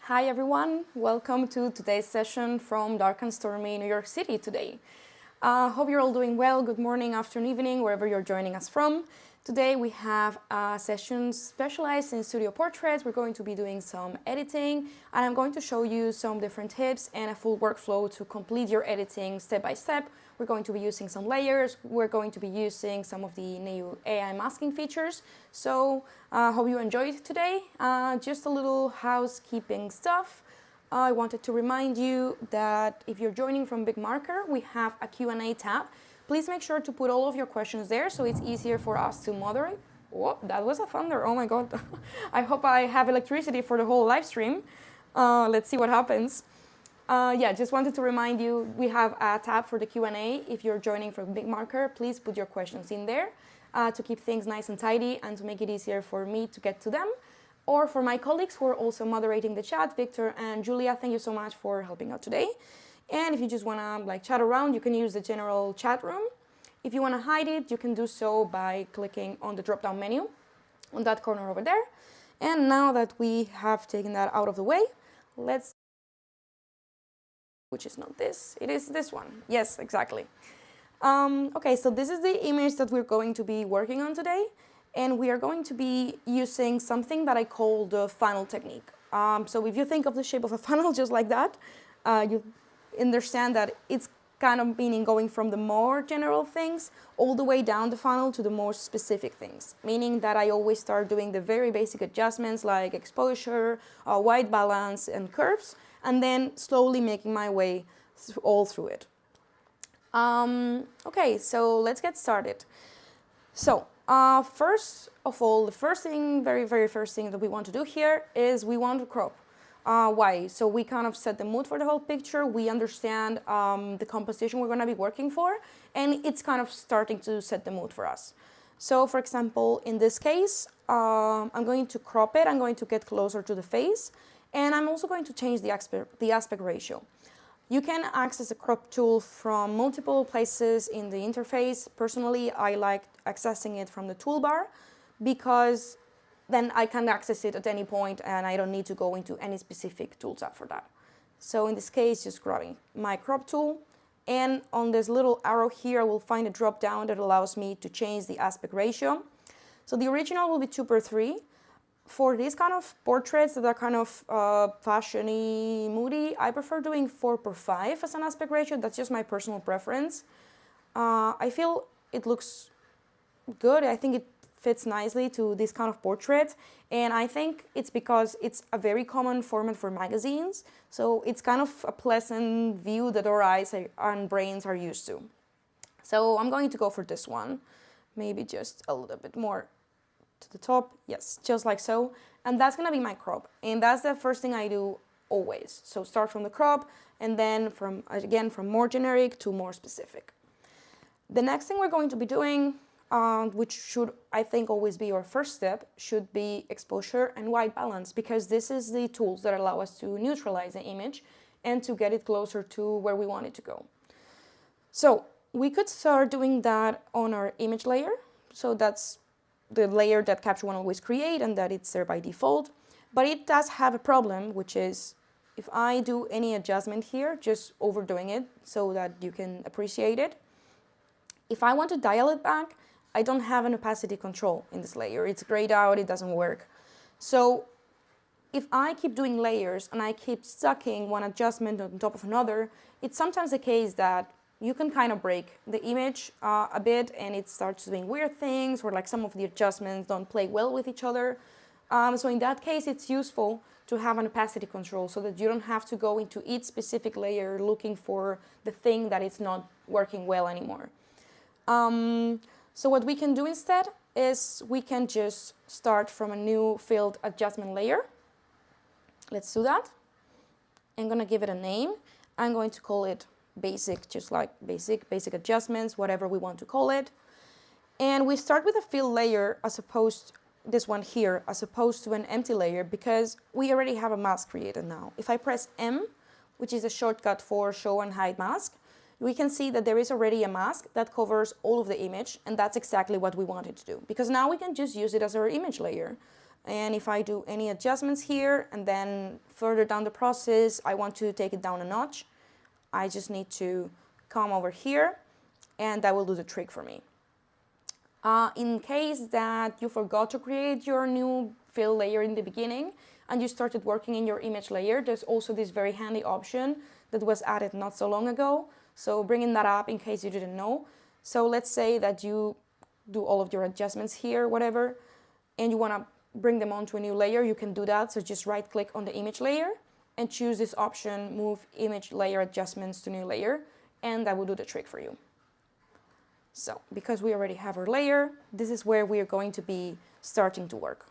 Hi everyone, welcome to today's session from dark and stormy New York City today. Hope you're all doing well. Good morning, afternoon, evening, wherever you're joining us from. Today we have a session specialized in studio portraits. We're going to be doing some editing, and I'm going to show you some different tips and a full workflow to complete your editing step by step. We're going to be using some layers. We're going to be using some of the new AI masking features. So hope you enjoyed today. Just a little housekeeping stuff. I wanted to remind you that if you're joining from Big Marker, we have a Q&A tab. Please make sure to put all of your questions there so it's easier for us to moderate. Whoa, that was a thunder, oh my God. I hope I have electricity for the whole live stream. Let's see what happens. Just wanted to remind you, we have a tab for the Q&A. If you're joining from Big Marker, please put your questions in there to keep things nice and tidy and to make it easier for me to get to them. Or for my colleagues who are also moderating the chat, Victor and Julia, thank you so much for helping out today. And if you just want to chat around, you can use the general chat room. If you want to hide it, you can do so by clicking on the drop-down menu on that corner over there. And now that we have taken that out of the way, let's, which is not this, it is this one. Yes, exactly. Okay, so this is the image that we're going to be working on today. And we are going to be using something that I call the funnel technique. So if you think of the shape of a funnel just like that, you understand that it's kind of meaning going from the more general things all the way down the funnel to the more specific things. Meaning that I always start doing the very basic adjustments like exposure, white balance, and curves, and then slowly making my way all through it. Okay, so let's get started. So, first of all, the very first thing that we want to do here is we want to crop. Why? So we kind of set the mood for the whole picture. We understand the composition we're going to be working for, and it's kind of starting to set the mood for us. So, for example, in this case, I'm going to crop it. I'm going to get closer to the face, and I'm also going to change the aspect ratio. You can access the crop tool from multiple places in the interface. Personally, I like accessing it from the toolbar because then I can access it at any point and I don't need to go into any specific tool tab for that. So in this case, just grabbing my crop tool, and on this little arrow here, I will find a drop down that allows me to change the aspect ratio. So the original will be 2:3. For these kind of portraits that are kind of fashion-y, moody, I prefer doing 4:5 as an aspect ratio. That's just my personal preference. I feel it looks good. I think it fits nicely to this kind of portrait. And I think it's because it's a very common format for magazines. So it's kind of a pleasant view that our eyes and brains are used to. So I'm going to go for this one. Maybe just a little bit more to the top. Yes, just like so. And that's going to be my crop. And that's the first thing I do always. So start from the crop and then from more generic to more specific. The next thing we're going to be doing, which should, I think, always be our first step, should be exposure and white balance, because this is the tools that allow us to neutralize the image and to get it closer to where we want it to go. So we could start doing that on our image layer. So that's the layer that Capture One always create, and that it's there by default. But it does have a problem, which is if I do any adjustment here, just overdoing it so that you can appreciate it. If I want to dial it back, I don't have an opacity control in this layer. It's grayed out, it doesn't work. So if I keep doing layers and I keep stacking one adjustment on top of another, it's sometimes the case that you can kind of break the image a bit and it starts doing weird things, or like some of the adjustments don't play well with each other. So in that case, it's useful to have an opacity control so that you don't have to go into each specific layer looking for the thing that is not working well anymore. So what we can do instead is we can just start from a new field adjustment layer. Let's do that. I'm going to give it a name. I'm going to call it basic, just like basic adjustments, whatever we want to call it. And we start with a fill layer as opposed this one here, as opposed to an empty layer, because we already have a mask created now. If I press M, which is a shortcut for show and hide mask, we can see that there is already a mask that covers all of the image, and that's exactly what we wanted to do, because now we can just use it as our image layer. And if I do any adjustments here and then further down the process, I want to take it down a notch, I just need to come over here and that will do the trick for me. In case that you forgot to create your new fill layer in the beginning and you started working in your image layer, there's also this very handy option that was added not so long ago. So bringing that up in case you didn't know. So let's say that you do all of your adjustments here, whatever, and you want to bring them onto a new layer, you can do that. So just right click on the image layer and choose this option, move image layer adjustments to new layer, and that will do the trick for you. So because we already have our layer, this is where we are going to be starting to work.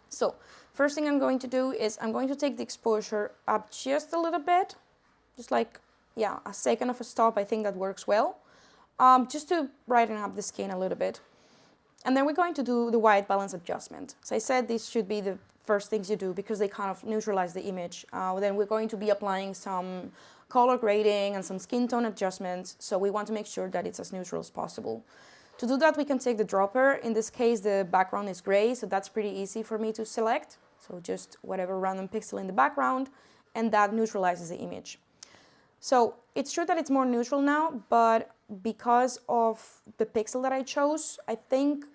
So first thing I'm going to do is I'm going to take the exposure up just a little bit, just like, yeah, a second of a stop. I think that works well, just to brighten up the skin a little bit. And then we're going to do the white balance adjustment. So I said this should be the first things you do because they kind of neutralize the image. Then we're going to be applying some color grading and some skin tone adjustments. So we want to make sure that it's as neutral as possible. To do that, we can take the dropper. In this case, the background is gray, so that's pretty easy for me to select. So just whatever random pixel in the background, and that neutralizes the image. So it's true that it's more neutral now, but because of the pixel that I chose, I think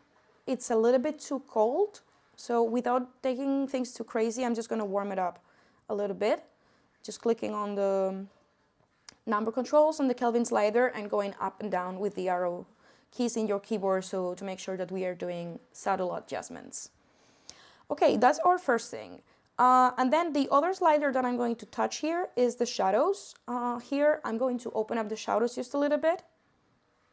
it's a little bit too cold. So without taking things too crazy, I'm just going to warm it up a little bit. Just clicking on the number controls on the Kelvin slider and going up and down with the arrow keys in your keyboard, so to make sure that we are doing subtle adjustments. Okay, that's our first thing. And then the other slider that I'm going to touch here is the shadows. Here I'm going to open up the shadows just a little bit,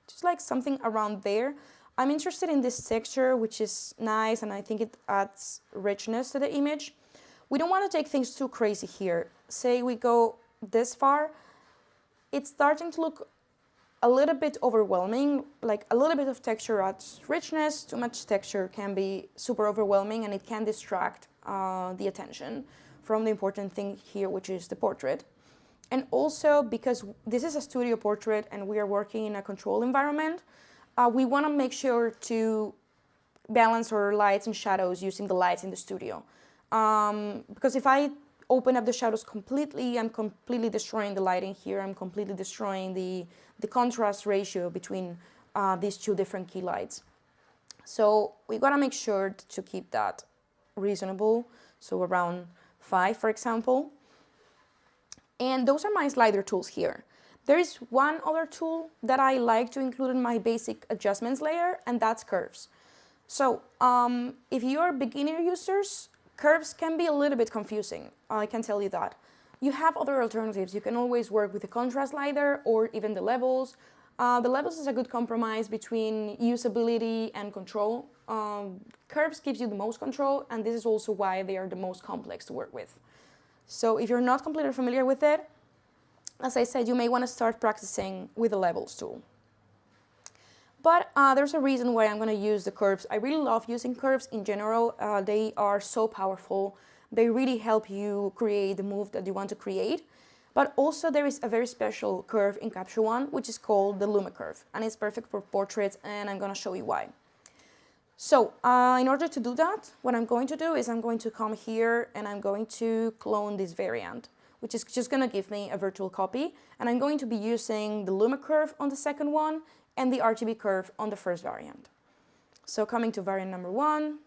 just like something around there. I'm interested in this texture, which is nice, and I think it adds richness to the image. We don't want to take things too crazy here. Say we go this far, it's starting to look a little bit overwhelming, like a little bit of texture adds richness. Too much texture can be super overwhelming and it can distract the attention from the important thing here, which is the portrait. And also because this is a studio portrait and we are working in a controlled environment, we want to make sure to balance our lights and shadows using the lights in the studio. Because if I open up the shadows completely, I'm completely destroying the lighting here. I'm completely destroying the contrast ratio between these two different key lights. So we gotta make sure to keep that reasonable. So around 5, for example. And those are my slider tools here. There is one other tool that I like to include in my basic adjustments layer, and that's curves. So if you are beginner users, curves can be a little bit confusing, I can tell you that. You have other alternatives. You can always work with the contrast slider or even the levels. The levels is a good compromise between usability and control. Curves gives you the most control, and this is also why they are the most complex to work with. So if you're not completely familiar with it, as I said, you may want to start practicing with the levels tool. But there's a reason why I'm going to use the curves. I really love using curves in general. They are so powerful. They really help you create the move that you want to create. But also there is a very special curve in Capture One, which is called the Luma curve. And it's perfect for portraits, and I'm going to show you why. So in order to do that, what I'm going to do is I'm going to come here and I'm going to clone this variant, which is just going to give me a virtual copy. And I'm going to be using the Luma curve on the second one and the RGB curve on the first variant. So coming to variant number 1,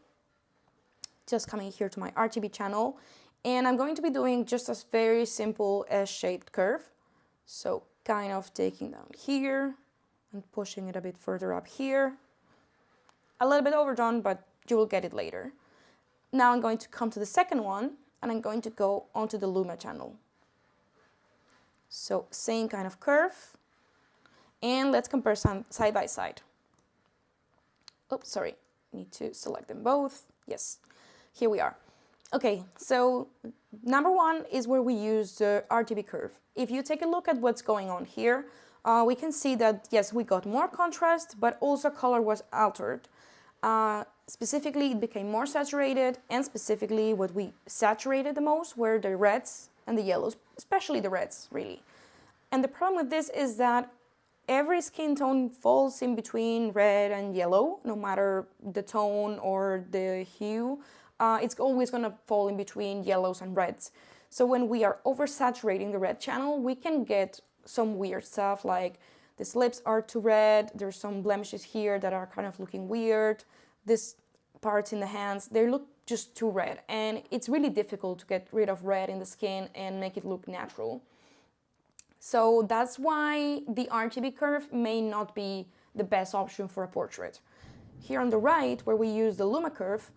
just coming here to my RGB channel, and I'm going to be doing just a very simple S-shaped curve. So kind of taking down here and pushing it a bit further up here. A little bit overdone, but you will get it later. Now I'm going to come to the second one, and I'm going to go onto the Luma channel. So same kind of curve. And let's compare some side by side. Oops, sorry, need to select them both. Yes, here we are. Okay, so number 1 is where we use the RGB curve. If you take a look at what's going on here, we can see that, yes, we got more contrast, but also color was altered. Specifically, it became more saturated, and specifically what we saturated the most were the reds and the yellows, especially the reds, really. And the problem with this is that every skin tone falls in between red and yellow, no matter the tone or the hue. it's always going to fall in between yellows and reds. So when we are oversaturating the red channel, we can get some weird stuff, like these lips are too red, there's some blemishes here that are kind of looking weird, this parts in the hands, they look just too red, and it's really difficult to get rid of red in the skin and make it look natural. So that's why the RGB curve may not be the best option for a portrait. Here on the right, where we use the Luma curve,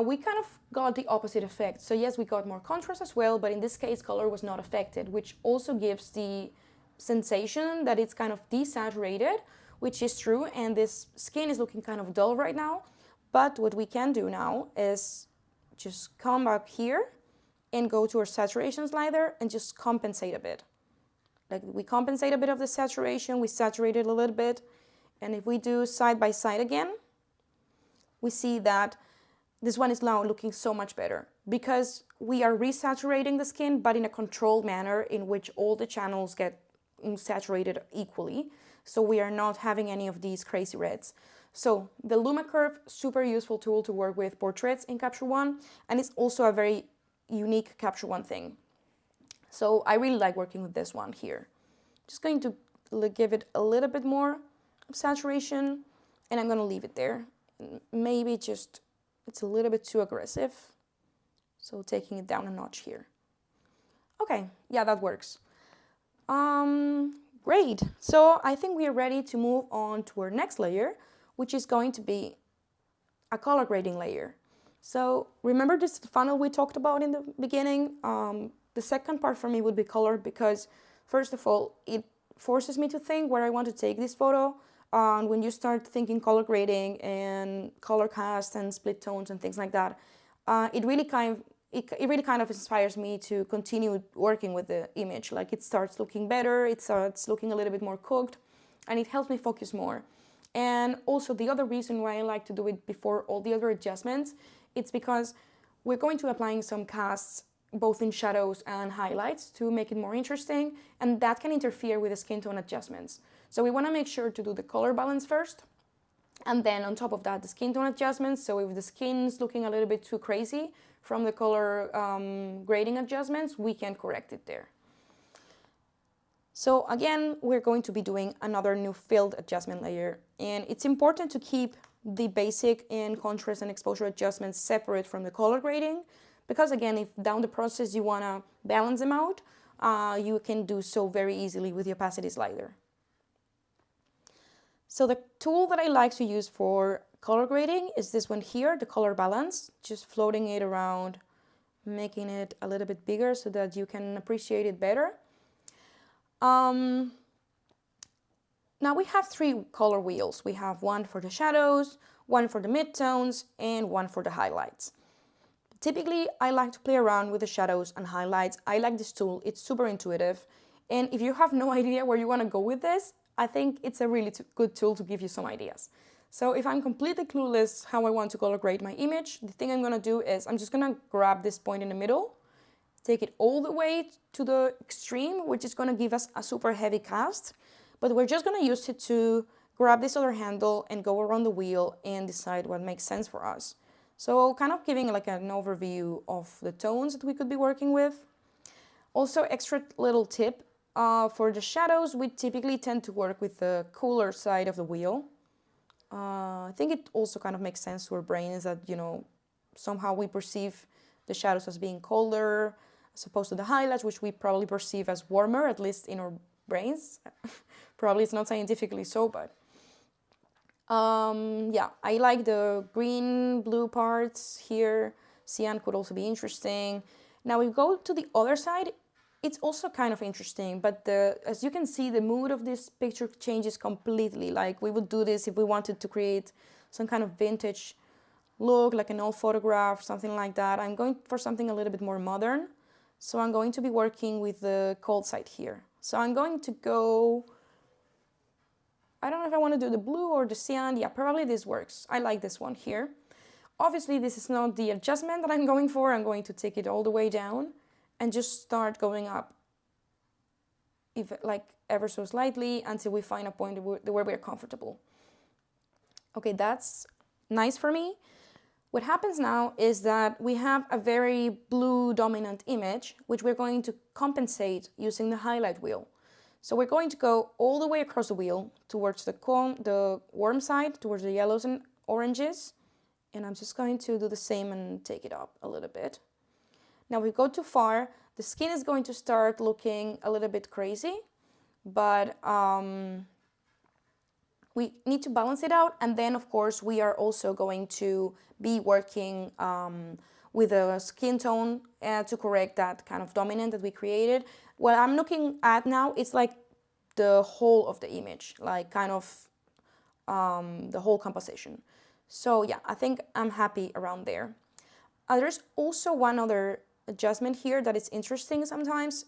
we kind of got the opposite effect. So yes, we got more contrast as well, but in this case, color was not affected, which also gives the sensation that it's kind of desaturated, which is true, and this skin is looking kind of dull right now. But what we can do now is just come back here and go to our saturation slider and just compensate a bit. Like we compensate a bit of the saturation, we saturate it a little bit, and if we do side by side again, we see that this one is now looking so much better because we are resaturating the skin, but in a controlled manner in which all the channels get saturated equally. So we are not having any of these crazy reds. So the Luma curve, super useful tool to work with portraits in Capture One, and it's also a very unique Capture One thing. So I really like working with this one here. Just going to give it a little bit more saturation, and I'm going to leave it there. Maybe just, it's a little bit too aggressive. So taking it down a notch here. Okay, yeah, that works. Great. So I think we are ready to move on to our next layer, which is going to be a color grading layer. So remember this funnel we talked about in the beginning? The second part for me would be color because, first of all, it forces me to think where I want to take this photo. When you start thinking color grading and color cast and split tones and things like that, it really kind of inspires me to continue working with the image. Like it starts looking better, it starts looking a little bit more cooked, and it helps me focus more. And also the other reason why I like to do it before all the other adjustments, it's because we're going to applying some casts both in shadows and highlights to make it more interesting, and that can interfere with the skin tone adjustments. So we want to make sure to do the color balance first, and then on top of that, the skin tone adjustments. So if the skin's looking a little bit too crazy from the color grading adjustments, we can correct it there. So again, we're going to be doing another new filled adjustment layer, and it's important to keep the basic and contrast and exposure adjustments separate from the color grading, because again, if down the process you want to balance them out, you can do so very easily with the opacity slider. So the tool that I like to use for color grading is this one here, the color balance, just floating it around, making it a little bit bigger so that you can appreciate it better. Now we have 3 color wheels. We have one for the shadows, one for the midtones, and one for the highlights. Typically, I like to play around with the shadows and highlights. I like this tool, it's super intuitive. And if you have no idea where you want to go with this, I think it's a really good tool to give you some ideas. So if I'm completely clueless how I want to color grade my image, the thing I'm going to do is I'm just going to grab this point in the middle, take it all the way to the extreme, which is going to give us a super heavy cast. But we're just going to use it to grab this other handle and go around the wheel and decide what makes sense for us. So kind of giving like an overview of the tones that we could be working with. Also, extra little tip, for the shadows, we typically tend to work with the cooler side of the wheel. I think it also kind of makes sense to our brains that, you know, somehow we perceive the shadows as being colder as opposed to the highlights, which we probably perceive as warmer, at least in our brains. Probably it's not scientifically so, but yeah, I like the green, blue parts here. Cyan could also be interesting. Now we go to the other side. It's also kind of interesting, but as you can see, the mood of this picture changes completely. Like we would do this if we wanted to create some kind of vintage look, like an old photograph, something like that. I'm going for something a little bit more modern. So I'm going to be working with the cold side here. So I'm going to go, I don't know if I want to do the blue or the cyan. Yeah, probably this works. I like this one here. Obviously, this is not the adjustment that I'm going for. I'm going to take it all the way down and just start going up, if like ever so slightly, until we find a point where we're comfortable. Okay, that's nice for me. What happens now is that we have a very blue dominant image, which we're going to compensate using the highlight wheel. So we're going to go all the way across the wheel towards the warm side, towards the yellows and oranges. And I'm just going to do the same and take it up a little bit. Now, if we go too far, the skin is going to start looking a little bit crazy, but we need to balance it out. And then, of course, we are also going to be working with a skin tone to correct that kind of dominant that we created. What I'm looking at now, it's like the whole of the image, like kind of the whole composition. So yeah, I think I'm happy around there. There's also one other adjustment here that is interesting sometimes.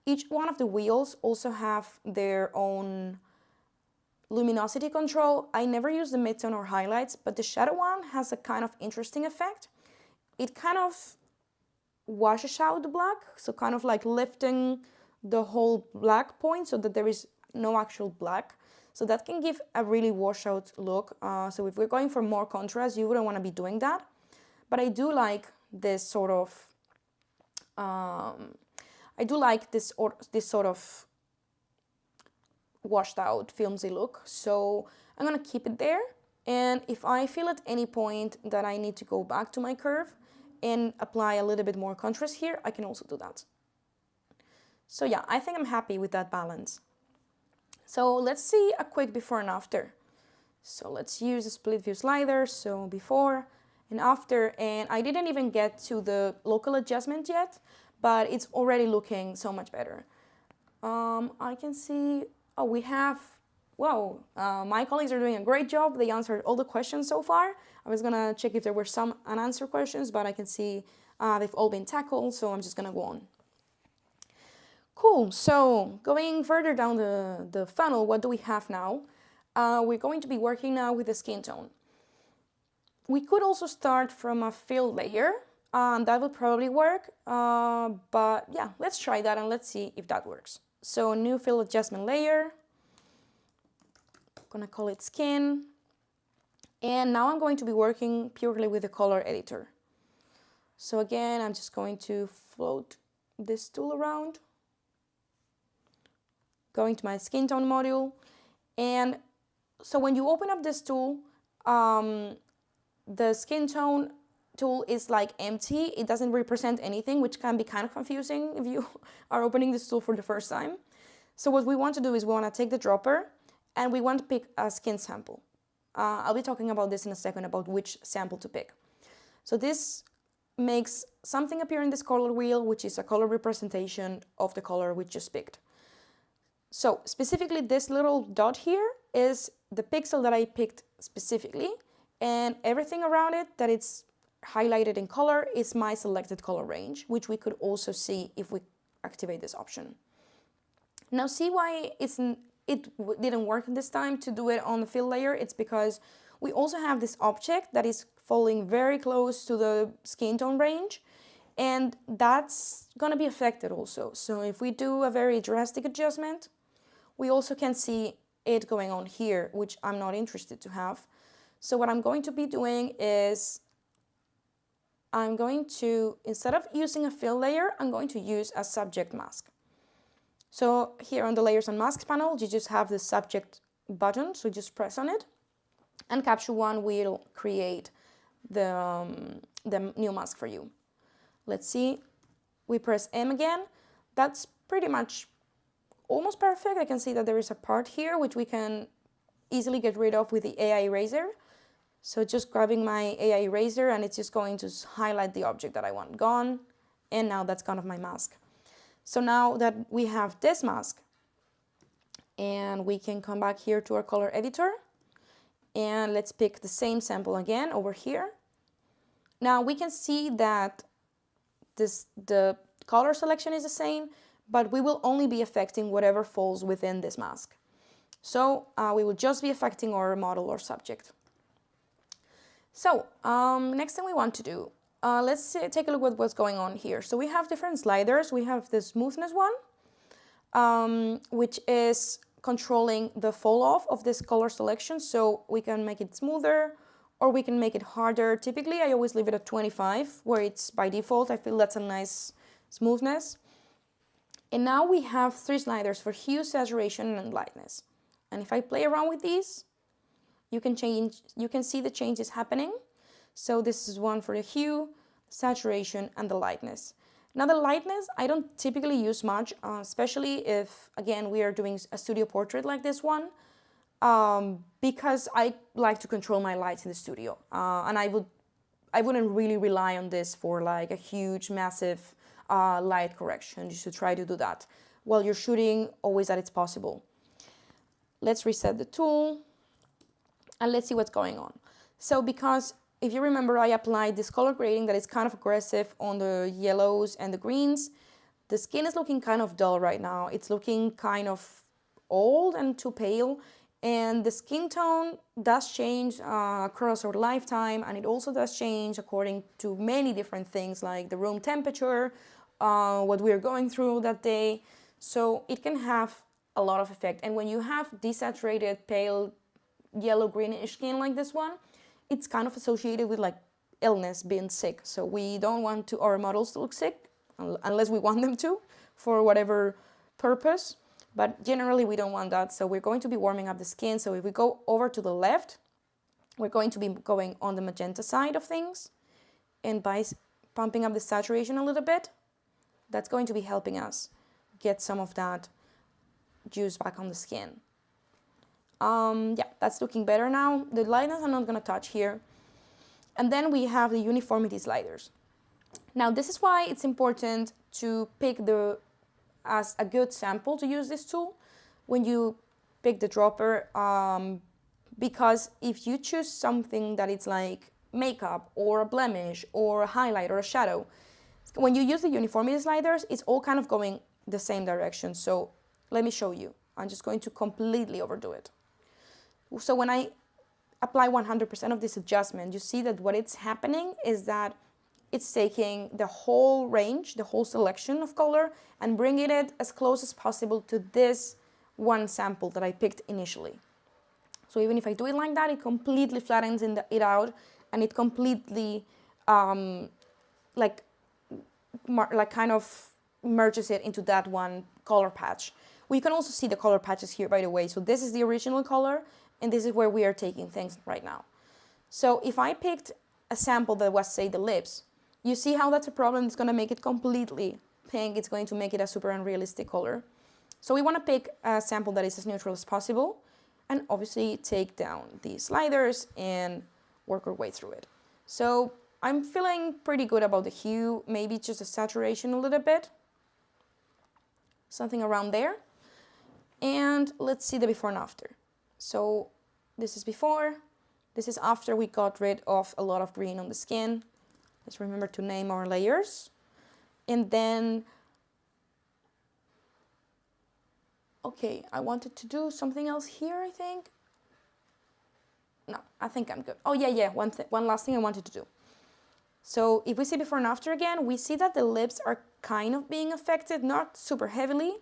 Each one of the wheels also have their own luminosity control. I never use the midtone or highlights, but the shadow one has a kind of interesting effect. It kind of washes out the black, so kind of like lifting the whole black point so that there is no actual black. So that can give a really washed out look. So if we're going for more contrast, you wouldn't want to be doing that. But I do like this sort of, this sort of washed out filmy look. So I'm gonna keep it there. And if I feel at any point that I need to go back to my curve and apply a little bit more contrast here, I can also do that. So yeah, I think I'm happy with that balance. So let's see a quick before and after. So let's use the split view slider. So before and after, and I didn't even get to the local adjustment yet, but it's already looking so much better. I can see, oh, we have, wow, my colleagues are doing a great job. They answered all the questions so far. I was gonna check if there were some unanswered questions, but I can see they've all been tackled, so I'm just gonna go on. Cool, so going further down the funnel, what do we have now? We're going to be working now with the skin tone. We could also start from a fill layer, that would probably work, but yeah, let's try that and let's see if that works. So new fill adjustment layer, I'm gonna call it skin, and now I'm going to be working purely with the color editor. So again, I'm just going to float this tool around, going to my skin tone module, and so when you open up this tool, the skin tone tool is like empty. It doesn't represent anything, which can be kind of confusing if you are opening this tool for the first time. So what we want to do is we want to take the dropper and we want to pick a skin sample. I'll be talking about this in a second, about which sample to pick. So this makes something appear in this color wheel, which is a color representation of the color we just picked. So specifically this little dot here is the pixel that I picked specifically, and everything around it that it's highlighted in color is my selected color range, which we could also see if we activate this option. Now see why it didn't work this time to do it on the fill layer. It's because we also have this object that is falling very close to the skin tone range, and that's gonna be affected also. So if we do a very drastic adjustment, we also can see it going on here, which I'm not interested to have. So what I'm going to be doing is I'm going to, instead of using a fill layer, I'm going to use a subject mask. So here on the layers and masks panel, you just have the subject button, so just press on it, and Capture One will create the new mask for you. Let's see, we press M again. That's pretty much almost perfect. I can see that there is a part here which we can easily get rid of with the AI eraser. So just grabbing my AI eraser, and it's just going to highlight the object that I want gone, and now that's kind of my mask. So now that we have this mask, and we can come back here to our color editor, and let's pick the same sample again over here. Now we can see that the color selection is the same, but we will only be affecting whatever falls within this mask. So we will just be affecting our model or subject. So next thing we want to do, let's take a look at what's going on here. So we have different sliders. We have the smoothness one, which is controlling the fall off of this color selection. So we can make it smoother or we can make it harder. Typically, I always leave it at 25, where it's by default. I feel that's a nice smoothness. And now we have 3 sliders for hue, saturation, and lightness. And if I play around with these, you can see the changes happening. So this is one for the hue, saturation, and the lightness. Now the lightness, I don't typically use much, especially if, again, we are doing a studio portrait like this one, because I like to control my lights in the studio. And I wouldn't really rely on this for like a huge, massive light correction. You should try to do that while you're shooting, always that it's possible. Let's reset the tool and let's see what's going on. So because if you remember, I applied this color grading that is kind of aggressive on the yellows and the greens. The skin is looking kind of dull right now. It's looking kind of old and too pale. And the skin tone does change across our lifetime, and it also does change according to many different things like the room temperature, what we are going through that day. So it can have a lot of effect. And when you have desaturated, pale, yellow, greenish skin like this one, it's kind of associated with like illness, being sick. So we don't want our models to look sick unless we want them to for whatever purpose. But generally we don't want that. So we're going to be warming up the skin. So if we go over to the left, we're going to be going on the magenta side of things. And by pumping up the saturation a little bit, that's going to be helping us get some of that juice back on the skin. Yeah, that's looking better now. The lightness I'm not going to touch here. And then we have the uniformity sliders. Now this is why it's important to pick as a good sample to use this tool when you pick the dropper, because if you choose something that it's like makeup or a blemish or a highlight or a shadow, when you use the uniformity sliders, it's all kind of going the same direction. So let me show you. I'm just going to completely overdo it. So when I apply 100% of this adjustment, you see that what it's happening is that it's taking the whole range, the whole selection of color, and bringing it as close as possible to this one sample that I picked initially. So even if I do it like that, it completely flattens it out, and it completely like kind of merges it into that one color patch. We can also see the color patches here, by the way. So this is the original color, and this is where we are taking things right now. So if I picked a sample that was, say, the lips, you see how that's a problem. It's going to make it completely pink. It's going to make it a super unrealistic color. So we want to pick a sample that is as neutral as possible, and obviously take down the sliders and work our way through it. So I'm feeling pretty good about the hue, maybe just a saturation a little bit, something around there. And let's see the before and after. So this is before, this is after we got rid of a lot of green on the skin. Let's remember to name our layers. And then, okay, I wanted to do something else here, I think. No, I think I'm good. Oh yeah, one last thing I wanted to do. So if we see before and after again, we see that the lips are kind of being affected, not super heavily,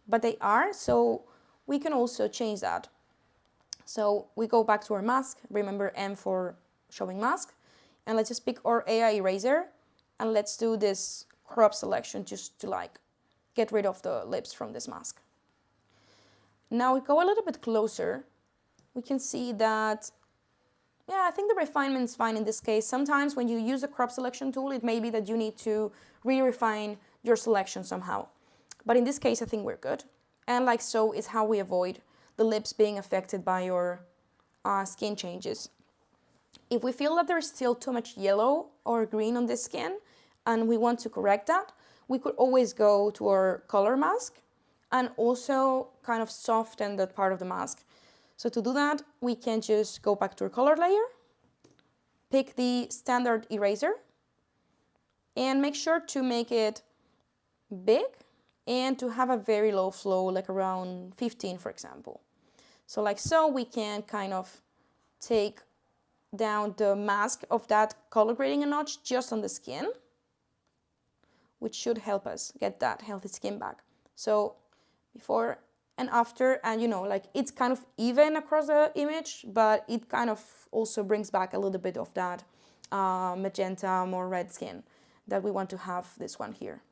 but they are. So we can also change that. So we go back to our mask, remember M for showing mask, and let's just pick our AI eraser, and let's do this crop selection just to like get rid of the lips from this mask. Now we go a little bit closer, we can see that, yeah, I think the refinement is fine in this case. Sometimes when you use the crop selection tool, it may be that you need to re-refine your selection somehow. But in this case, I think we're good. And like so is how we avoid the lips being affected by your skin changes. If we feel that there's still too much yellow or green on the skin and we want to correct that, we could always go to our color mask and also kind of soften that part of the mask. So to do that, we can just go back to our color layer, pick the standard eraser, and make sure to make it big and to have a very low flow, like around 15, for example. So like so, we can kind of take down the mask of that color grading a notch just on the skin, which should help us get that healthy skin back. So before and after, and you know, like it's kind of even across the image, but it kind of also brings back a little bit of that magenta, more red skin that we want to have this one here.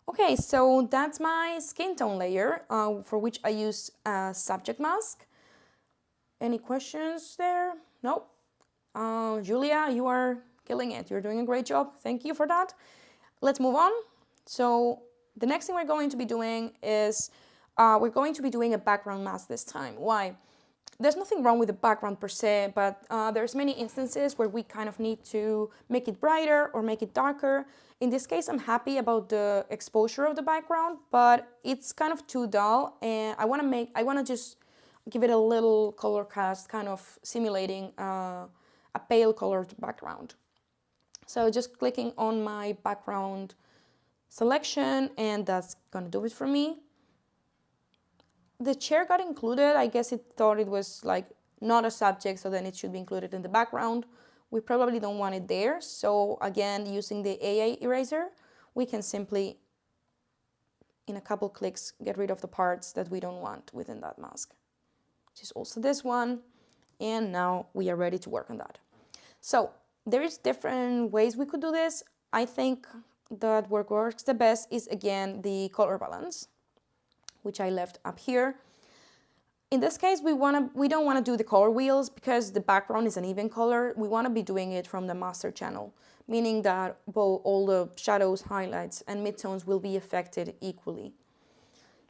Okay, so that's my skin tone layer for which I use a subject mask. Any questions there? Nope. Julia, you are killing it. You're doing a great job. Thank you for that. Let's move on. So the next thing we're going to be doing is we're going to be doing a background mask this time. Why? There's nothing wrong with the background per se, but there's many instances where we kind of need to make it brighter or make it darker. In this case, I'm happy about the exposure of the background, but it's kind of too dull, and I want to just give it a little color cast, kind of simulating a pale colored background. So just clicking on my background selection, and that's gonna do it for me. The chair got included. I guess it thought it was like not a subject, so then it should be included in the background. We probably don't want it there. So again, using the AA eraser, we can simply, in a couple clicks, get rid of the parts that we don't want within that mask, which is also this one. And now we are ready to work on that. So there is different ways we could do this. I think that what works the best is, again, the color balance, which I left up here. In this case, we don't want to do the color wheels because the background is an even color. We want to be doing it from the master channel, meaning that both all the shadows, highlights, and midtones will be affected equally.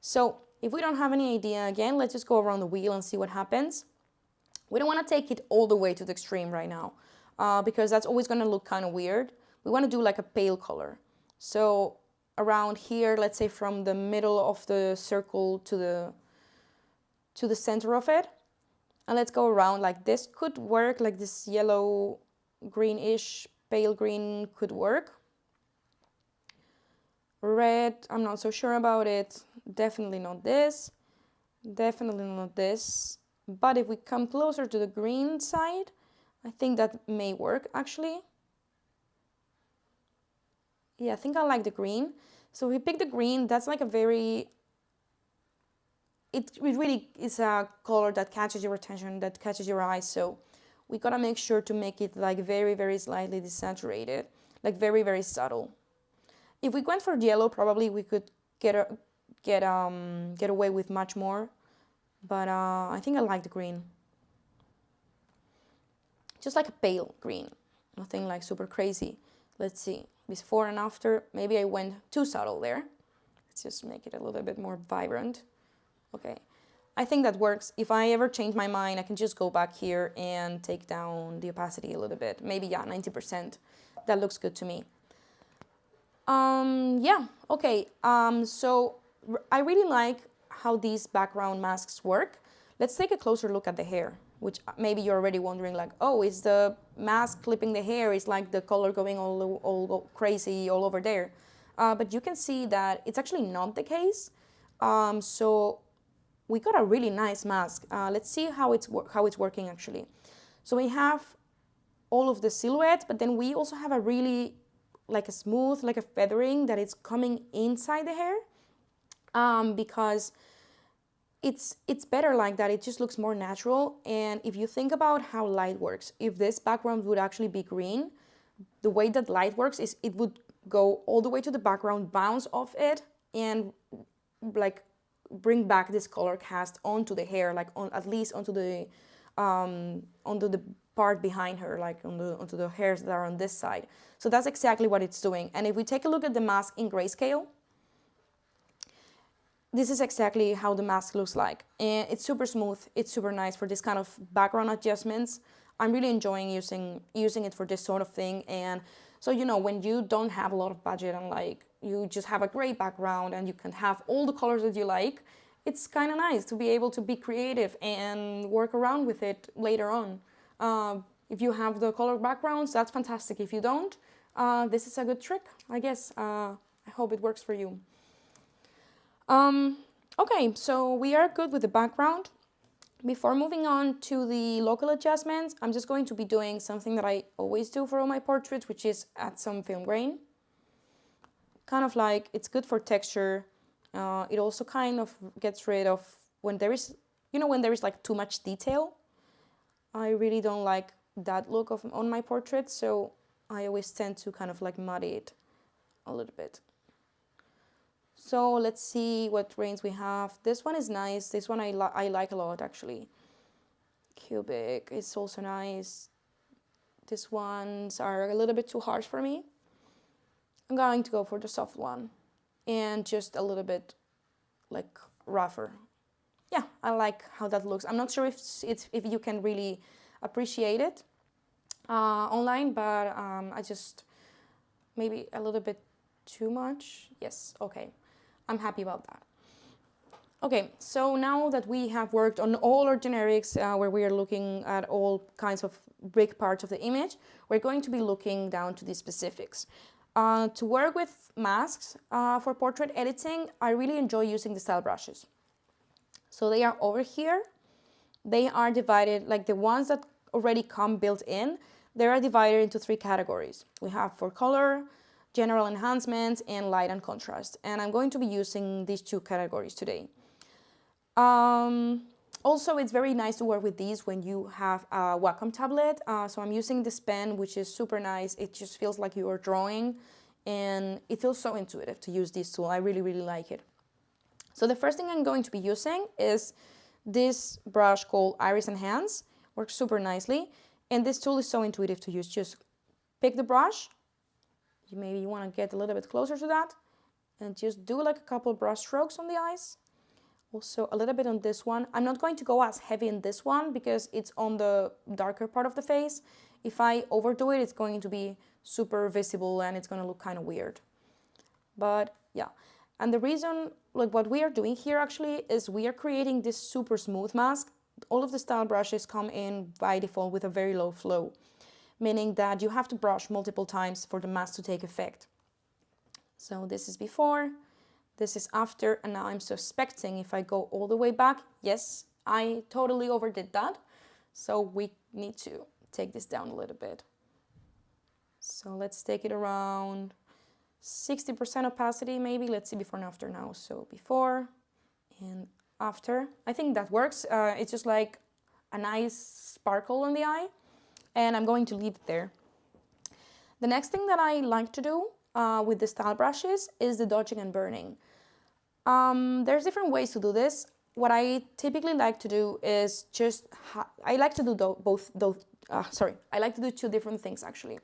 So if we don't have any idea, again, let's just go around the wheel and see what happens. We don't want to take it all the way to the extreme right now because that's always going to look kind of weird. We want to do like a pale color. So around here, let's say from the middle of the circle to the center of it, and let's go around. Like this could work, like this yellow greenish pale green could work. Red, I'm not so sure about it. Definitely not this, definitely not this. But if we come closer to the green side, I think that may work actually. Yeah, I think I like the green. So if we pick the green, that's like a very, it really is a color that catches your attention, that catches your eyes. So we gotta make sure to make it like very, very slightly desaturated, like very, very subtle. If we went for yellow, probably we could get away with much more. But I think I like the green. Just like a pale green, nothing like super crazy. Let's see. Before and after, maybe I went too subtle there. Let's just make it a little bit more vibrant. Okay, I think that works. If I ever change my mind, I can just go back here and take down the opacity a little bit. Maybe, yeah, 90%. That looks good to me. Yeah, okay. So I really like how these background masks work. Let's take a closer look at the hair, which maybe you're already wondering, like, oh, is the mask clipping the hair? Is like the color going all crazy all over there? But you can see that it's actually not the case. So we got a really nice mask. Let's see how it's working actually. So we have all of the silhouette, but then we also have a really like a smooth, like a feathering that is coming inside the hair, because it's better like that. It just looks more natural. And if you think about how light works, if this background would actually be green, the way that light works is it would go all the way to the background, bounce off it, and like bring back this color cast onto the hair, like at least onto the part behind her, like onto the hairs that are on this side. So that's exactly what it's doing. And if we take a look at the mask in grayscale, this is exactly how the mask looks like. And it's super smooth. It's super nice for this kind of background adjustments. I'm really enjoying using it for this sort of thing. And so, you know, when you don't have a lot of budget and like you just have a great background and you can have all the colors that you like, it's kind of nice to be able to be creative and work around with it later on. If you have the color backgrounds, that's fantastic. If you don't, this is a good trick, I guess. I hope it works for you. Okay, so we are good with the background. Before moving on to the local adjustments, I'm just going to be doing something that I always do for all my portraits, which is add some film grain. Kind of like, it's good for texture. It also kind of gets rid of when there is, when there is like too much detail. I really don't like that look on my portrait, so I always tend to kind of like muddy it a little bit. So let's see what grains we have. This one is nice. This one I like a lot, actually. Cubic is also nice. These ones are a little bit too harsh for me. I'm going to go for the soft one and just a little bit like rougher. Yeah, I like how that looks. I'm not sure if you can really appreciate it online, but I just maybe a little bit too much. Yes, okay. I'm happy about that. Okay, so now that we have worked on all our generics, where we are looking at all kinds of big parts of the image, we're going to be looking down to the specifics. To work with masks for portrait editing, I really enjoy using the style brushes. So they are over here. They are divided, like the ones that already come built in, they are divided into 3 categories. We have for color, general enhancements, and light and contrast. And I'm going to be using these 2 categories today. Also, it's very nice to work with these when you have a Wacom tablet. So I'm using this pen, which is super nice. It just feels like you are drawing, and it feels so intuitive to use this tool. I really, really like it. So the first thing I'm going to be using is this brush called Iris and Hands. Works super nicely. And this tool is so intuitive to use. Just pick the brush. Maybe you want to get a little bit closer to that. And just do like a couple brush strokes on the eyes. Also a little bit on this one. I'm not going to go as heavy in this one because it's on the darker part of the face. If I overdo it, it's going to be super visible and it's going to look kind of weird. But yeah. And the reason, like what we are doing here actually, is we are creating this super smooth mask. All of the style brushes come in by default with a very low flow, meaning that you have to brush multiple times for the mask to take effect. So this is before, this is after, and now I'm suspecting if I go all the way back, yes, I totally overdid that. So we need to take this down a little bit. So let's take it around 60% opacity maybe. Let's see before and after now. So before and after. I think that works. It's just like a nice sparkle on the eye, and I'm going to leave it there. The next thing that I like to do with the style brushes is the dodging and burning. There's different ways to do this. What I typically like to do is just, I like to do I like to do 2 different things actually.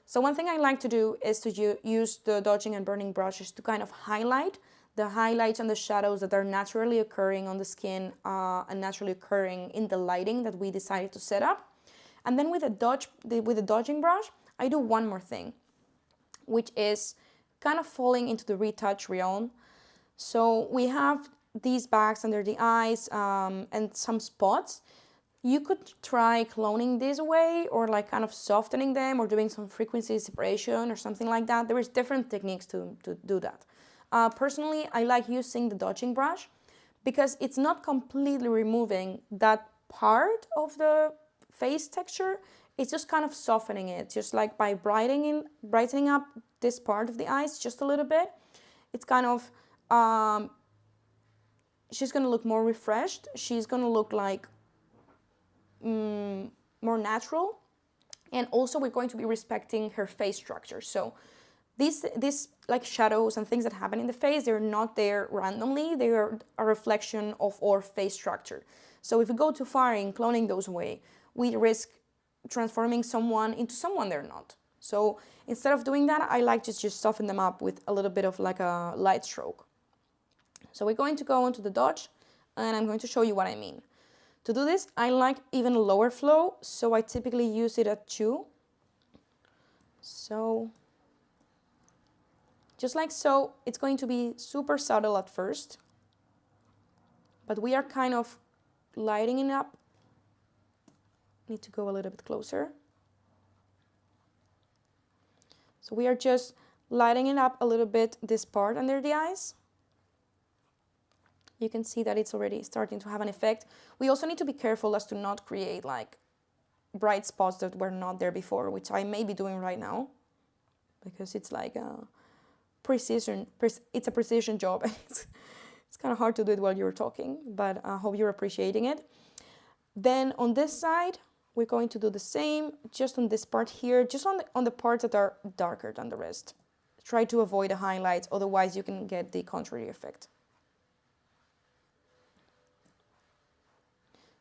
So one thing I like to do is to use the dodging and burning brushes to kind of highlight the highlights and the shadows that are naturally occurring on the skin and naturally occurring in the lighting that we decided to set up. And then with the dodging brush, I do one more thing, which is kind of falling into the retouch realm. So we have these bags under the eyes and some spots. You could try cloning this away or like kind of softening them or doing some frequency separation or something like that. There is different techniques to do that. Personally, I like using the dodging brush because it's not completely removing that part of the face texture. It's just kind of softening it, just like by brightening up this part of the eyes just a little bit. It's kind of, she's going to look more refreshed. She's going to look like more natural, and also we're going to be respecting her face structure. So these like shadows and things that happen in the face, they're not there randomly. They are a reflection of our face structure. So if we go too far in cloning those away, we risk transforming someone into someone they're not. So instead of doing that, I like to just soften them up with a little bit of like a light stroke. So we're going to go into the dodge, and I'm going to show you what I mean. To do this, I like even a lower flow, so I typically use it at 2. So, just like so, it's going to be super subtle at first, but we are kind of lighting it up. Need to go a little bit closer. So we are just lighting it up a little bit, this part under the eyes. You can see that it's already starting to have an effect. We also need to be careful as to not create like bright spots that were not there before, which I may be doing right now, because it's like a precision job. kind of hard to do it while you're talking, but I hope you're appreciating it. Then on this side, we're going to do the same, just on this part here, just on the parts that are darker than the rest. Try to avoid the highlights, otherwise you can get the contrary effect.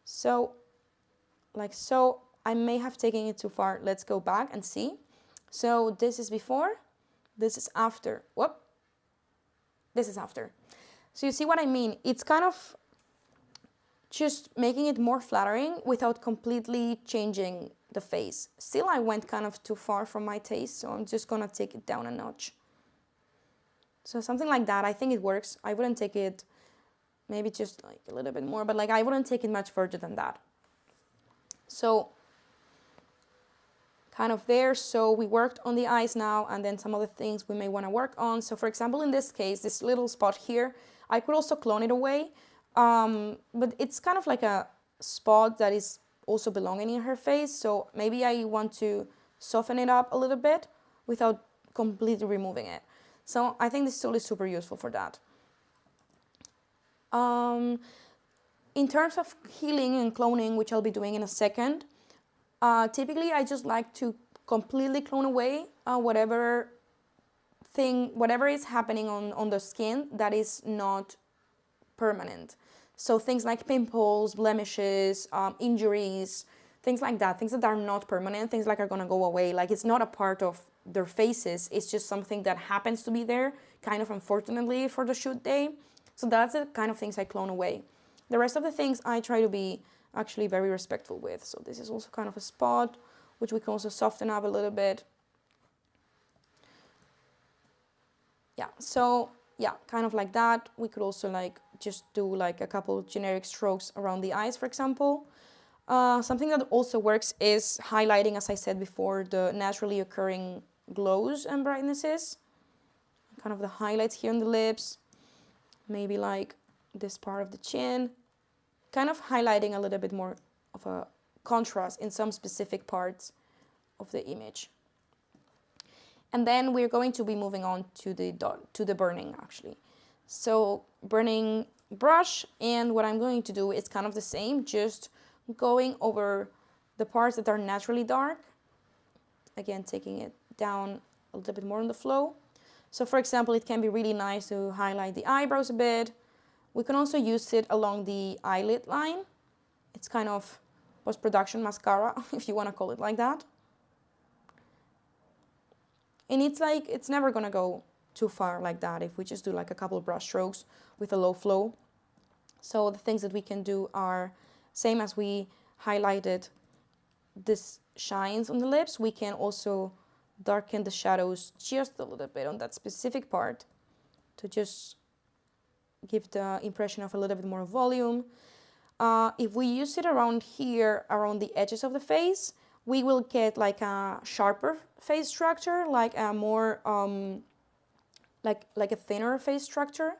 So, like so, I may have taken it too far. Let's go back and see. So this is before, this is after. Whoop, this is after. So you see what I mean? It's kind of just making it more flattering without completely changing the face. Still, I went kind of too far from my taste, so I'm just gonna take it down a notch. So something like that, I think it works. I wouldn't take it, maybe just like a little bit more, but like I wouldn't take it much further than that. So kind of there. So we worked on the eyes now, and then some other things we may want to work on. So for example, in this case, this little spot here, I could also clone it away, but it's kind of like a spot that is also belonging in her face. So maybe I want to soften it up a little bit without completely removing it. So I think this tool is super useful for that. In terms of healing and cloning, which I'll be doing in a second, typically I just like to completely clone away whatever is happening on the skin that is not permanent. So things like pimples, blemishes, injuries, things like that, things that are not permanent, things like are gonna go away. Like it's not a part of their faces, it's just something that happens to be there, kind of unfortunately for the shoot day. So that's the kind of things I clone away. The rest of the things I try to be actually very respectful with. So this is also kind of a spot, which we can also soften up a little bit. Yeah, so yeah, kind of like that. We could also like just do like a couple generic strokes around the eyes, for example. Something that also works is highlighting, as I said before, the naturally occurring glows and brightnesses. Kind of the highlights here on the lips, maybe like this part of the chin, kind of highlighting a little bit more of a contrast in some specific parts of the image. And then we're going to be moving on to the burning actually. So burning brush, and what I'm going to do is kind of the same, just going over the parts that are naturally dark. Again, taking it down a little bit more on the flow. So for example, it can be really nice to highlight the eyebrows a bit. We can also use it along the eyelid line. It's kind of post-production mascara, if you want to call it like that. And it's like, it's never gonna go too far like that if we just do like a couple of brush strokes with a low flow. So the things that we can do are same as we highlighted this shines on the lips, we can also darken the shadows just a little bit on that specific part to just give the impression of a little bit more volume. If we use it around here, around the edges of the face, we will get like a sharper face structure, like a more, like a thinner face structure.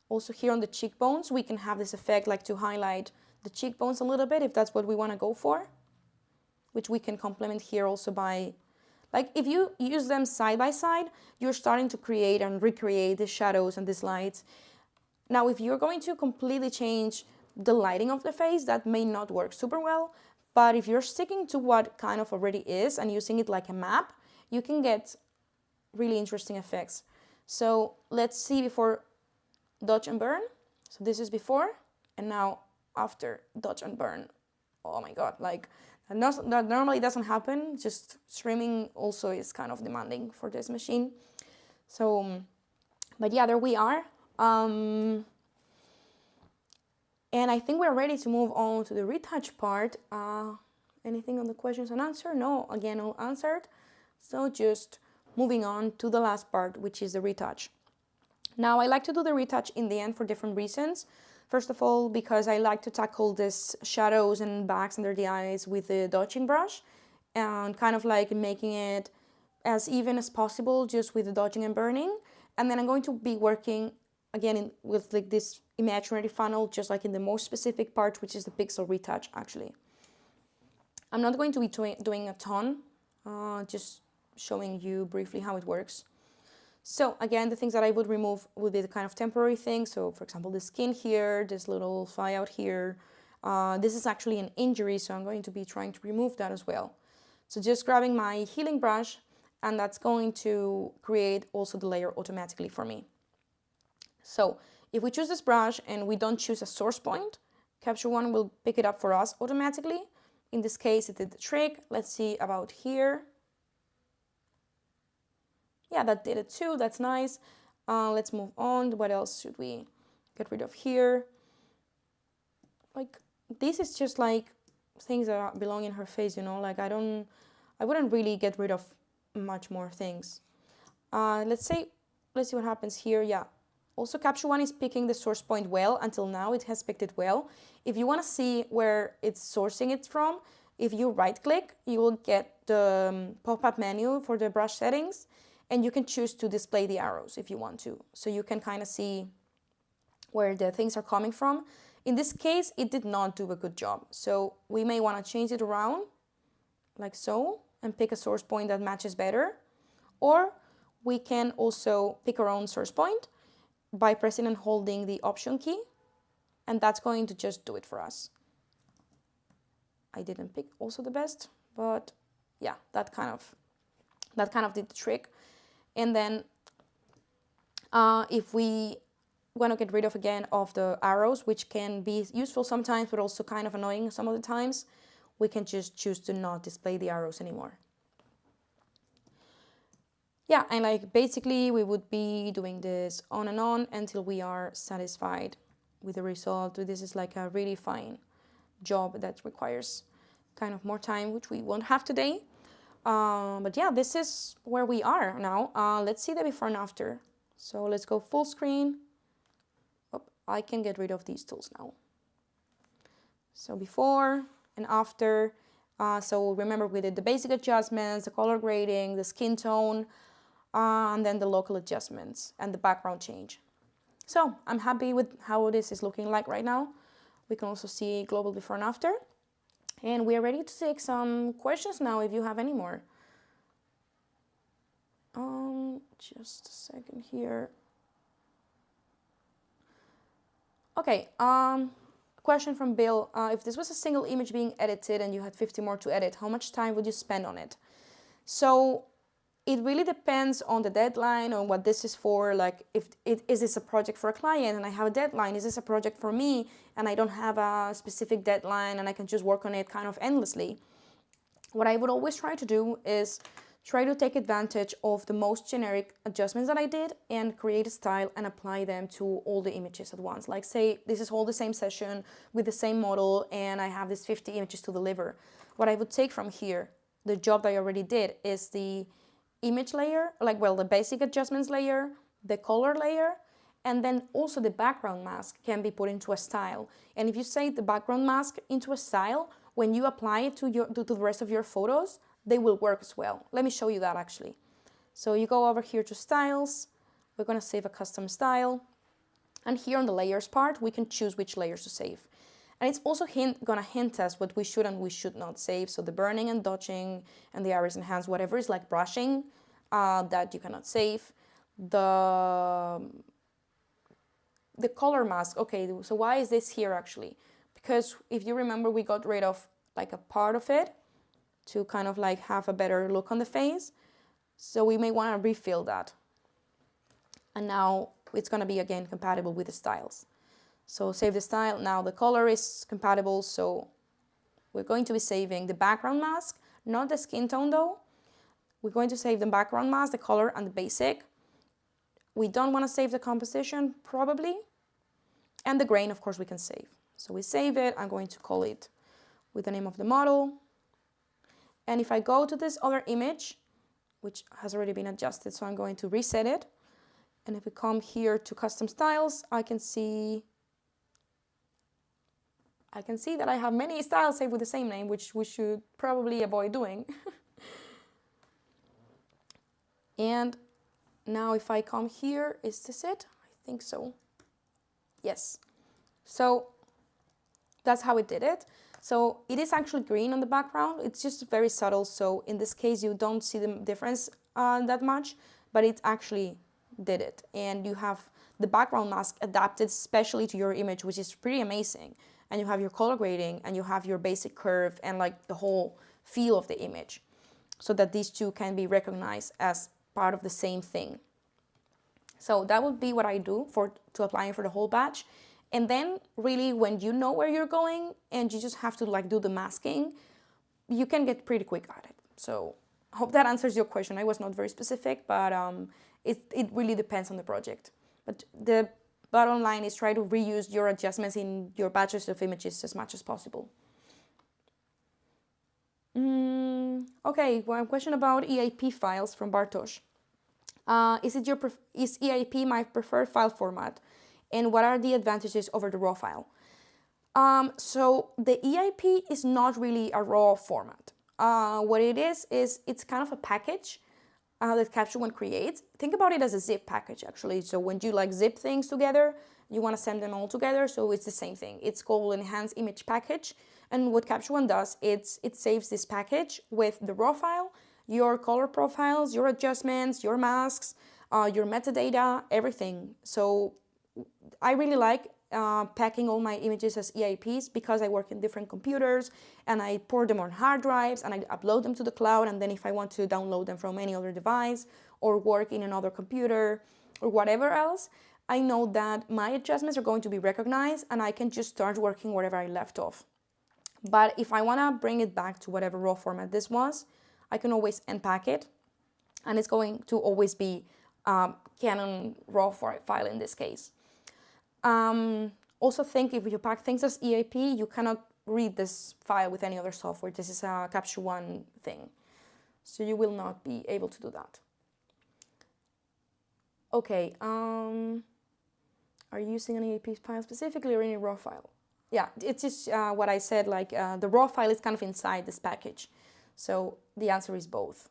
Also here on the cheekbones, we can have this effect like to highlight the cheekbones a little bit if that's what we want to go for, which we can complement here also by, like if you use them side by side, you're starting to create and recreate the shadows and these lights. Now, if you're going to completely change the lighting of the face, that may not work super well. But if you're sticking to what kind of already is and using it like a map, you can get really interesting effects. So let's see before dodge and burn. So this is before, and now after dodge and burn. Oh my God, like that normally doesn't happen. Just streaming also is kind of demanding for this machine. So, but yeah, there we are. And I think we're ready to move on to the retouch part. Anything on the questions unanswered? No, again, all answered. So just moving on to the last part, which is the retouch. Now, I like to do the retouch in the end for different reasons. First of all, because I like to tackle these shadows and bags under the eyes with the dodging brush and kind of like making it as even as possible just with the dodging and burning. And then I'm going to be working again with like this imaginary funnel, just like in the most specific part, which is the pixel retouch actually. I'm not going to be doing a ton, just showing you briefly how it works. So again, the things that I would remove would be the kind of temporary things. So for example, the skin here, this little fly out here. This is actually an injury, so I'm going to be trying to remove that as well. So just grabbing my healing brush, and that's going to create also the layer automatically for me. So if we choose this brush and we don't choose a source point, Capture One will pick it up for us automatically. In this case, it did the trick. Let's see about here. Yeah, that did it too. That's nice. Let's move on. What else should we get rid of here? Like, this is just like things that belong in her face, you know, like I wouldn't really get rid of much more things. Let's see what happens here. Yeah. Also, Capture One is picking the source point well. Until now, it has picked it well. If you want to see where it's sourcing it from, if you right click, you will get the pop-up menu for the brush settings, and you can choose to display the arrows if you want to. So you can kind of see where the things are coming from. In this case, it did not do a good job. So we may want to change it around like so and pick a source point that matches better. Or we can also pick our own source point by pressing and holding the Option key, and that's going to just do it for us. I didn't pick also the best, but yeah, that kind of did the trick. And then if we want to get rid of again of the arrows, which can be useful sometimes but also kind of annoying some of the times, we can just choose to not display the arrows anymore. Yeah, and like basically we would be doing this on and on until we are satisfied with the result. This is like a really fine job that requires kind of more time, which we won't have today. But yeah, this is where we are now. Let's see the before and after. So let's go full screen. Oh, I can get rid of these tools now. So before and after. So remember, we did the basic adjustments, the color grading, the skin tone, and then the local adjustments and the background change. So I'm happy with how this is looking like right now. We can also see global before and after. And we are ready to take some questions now if you have any more. Just a second here. Okay, question from Bill. If this was a single image being edited and you had 50 more to edit, how much time would you spend on it? So it really depends on the deadline, on what this is for. Like, is this a project for a client and I have a deadline? Is this a project for me and I don't have a specific deadline and I can just work on it kind of endlessly? What I would always try to do is try to take advantage of the most generic adjustments that I did and create a style and apply them to all the images at once. Like, say this is all the same session with the same model and I have these 50 images to deliver. What I would take from here, the job that I already did, is the image layer, like, well, the basic adjustments layer, the color layer, and then also the background mask can be put into a style. And if you say the background mask into a style, when you apply it to the rest of your photos, they will work as well. Let me show you that actually. So you go over here to styles, we're going to save a custom style, and here on the layers part, we can choose which layers to save. And it's also going to hint us what we should and we should not save. So the burning and dodging and the iris enhance, whatever is like brushing, that you cannot save. The color mask, okay, so why is this here actually? Because if you remember, we got rid of like a part of it to kind of like have a better look on the face. So we may want to refill that. And now it's going to be again compatible with the styles. So save the style. Now the color is compatible, so we're going to be saving the background mask, not the skin tone though. We're going to save the background mask, the color, and the basic. We don't want to save the composition, probably. And the grain, of course, we can save. So we save it. I'm going to call it with the name of the model. And if I go to this other image, which has already been adjusted, so I'm going to reset it. And if we come here to custom styles, I can see that I have many styles saved with the same name, which we should probably avoid doing. And now if I come here, is this it? I think so. Yes. So that's how it did it. So it is actually green on the background. It's just very subtle. So in this case, you don't see the difference that much, but it's actually did it, and you have the background mask adapted especially to your image, which is pretty amazing. And you have your color grading, and you have your basic curve, and like the whole feel of the image, so that these two can be recognized as part of the same thing. So that would be what I do to applying for the whole batch. And then really when you know where you're going and you just have to like do the masking, you can get pretty quick at it. So I hope that answers your question. I was not very specific, but it really depends on the project. But the bottom line is try to reuse your adjustments in your batches of images as much as possible. Okay, one question about EIP files from Bartosz. Is EIP my preferred file format? And what are the advantages over the RAW file? So the EIP is not really a RAW format. What it is it's kind of a package that Capture One creates. Think about it as a zip package, actually. So when you like zip things together, you want to send them all together, so it's the same thing. It's called Enhanced Image Package. And what Capture One does, it saves this package with the RAW file, your color profiles, your adjustments, your masks, your metadata, everything. So I really like packing all my images as EIPs because I work in different computers and I pour them on hard drives and I upload them to the cloud, and then if I want to download them from any other device or work in another computer or whatever else, I know that my adjustments are going to be recognized and I can just start working wherever I left off. But if I want to bring it back to whatever RAW format this was, I can always unpack it, and it's going to always be Canon RAW file in this case. Also think if you pack things as EIP, you cannot read this file with any other software. This is a Capture One thing, so you will not be able to do that. Okay, are you using an EIP file specifically or any RAW file? Yeah, it's just what I said, like the RAW file is kind of inside this package. So the answer is both.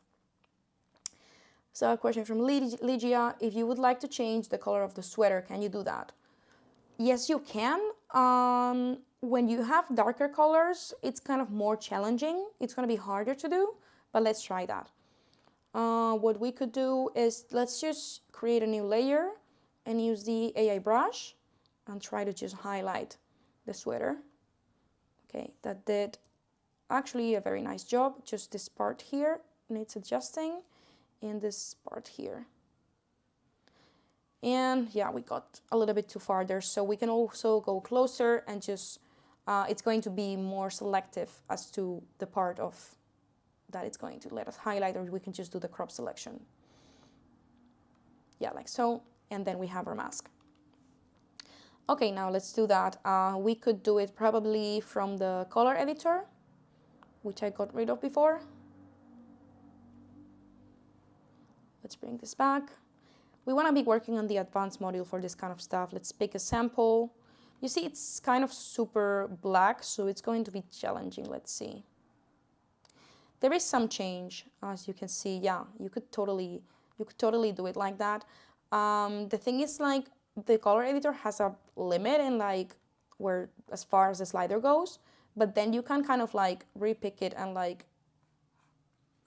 So a question from Ligia, if you would like to change the color of the sweater, can you do that? Yes, you can. When you have darker colors, it's kind of more challenging. It's going to be harder to do, but let's try that. What we could do is let's just create a new layer and use the AI brush and try to just highlight the sweater. Okay, that did actually a very nice job. Just this part here needs adjusting, and this part here. And yeah, we got a little bit too far there, so we can also go closer and just, it's going to be more selective as to the part of that it's going to let us highlight, or we can just do the crop selection. Yeah, like so, and then we have our mask. Okay, now let's do that. We could do it probably from the color editor, which I got rid of before. Let's bring this back. We want to be working on the advanced module for this kind of stuff. Let's pick a sample. You see, it's kind of super black, so it's going to be challenging. Let's see. There is some change, as you can see. Yeah, you could totally do it like that. The thing is, like, the color editor has a limit in like where as far as the slider goes, but then you can kind of like repick it and like,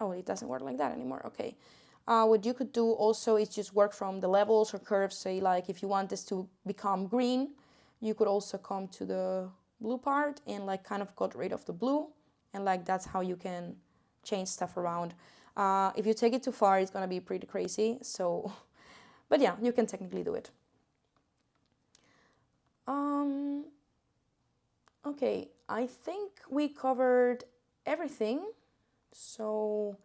oh, it doesn't work like that anymore. Okay. What you could do also is just work from the levels or curves. Say like if you want this to become green, you could also come to the blue part and like kind of got rid of the blue, and like that's how you can change stuff around. If you take it too far, it's gonna be pretty crazy. So, but yeah, you can technically do it. Okay, I think we covered everything. So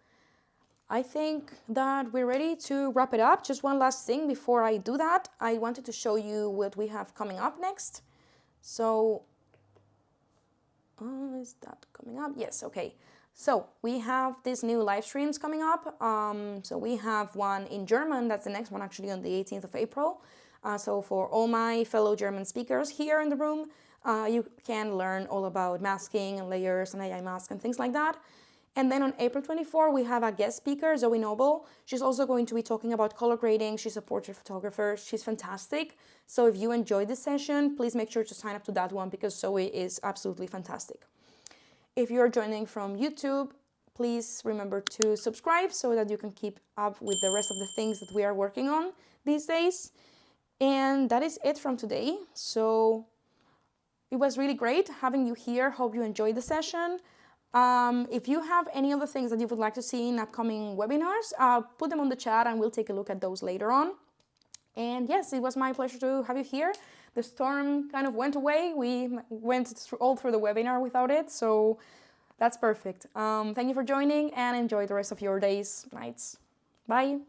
I think that we're ready to wrap it up. Just one last thing before I do that. I wanted to show you what we have coming up next. So, is that coming up? Yes, okay. So we have these new live streams coming up. So we have one in German. That's the next one actually on the 18th of April. So for all my fellow German speakers here in the room, you can learn all about masking and layers and AI mask and things like that. And then on April 24, we have a guest speaker, Zoe Noble. She's also going to be talking about color grading. She's a portrait photographer. She's fantastic. So if you enjoyed this session, please make sure to sign up to that one because Zoe is absolutely fantastic. If you're joining from YouTube, please remember to subscribe so that you can keep up with the rest of the things that we are working on these days. And that is it from today. So it was really great having you here. Hope you enjoyed the session. If you have any other things that you would like to see in upcoming webinars, put them on the chat and we'll take a look at those later on. And yes, it was my pleasure to have you here. The storm kind of went away. We went all through the webinar without it, so that's perfect. Thank you for joining and enjoy the rest of your days, nights. Bye.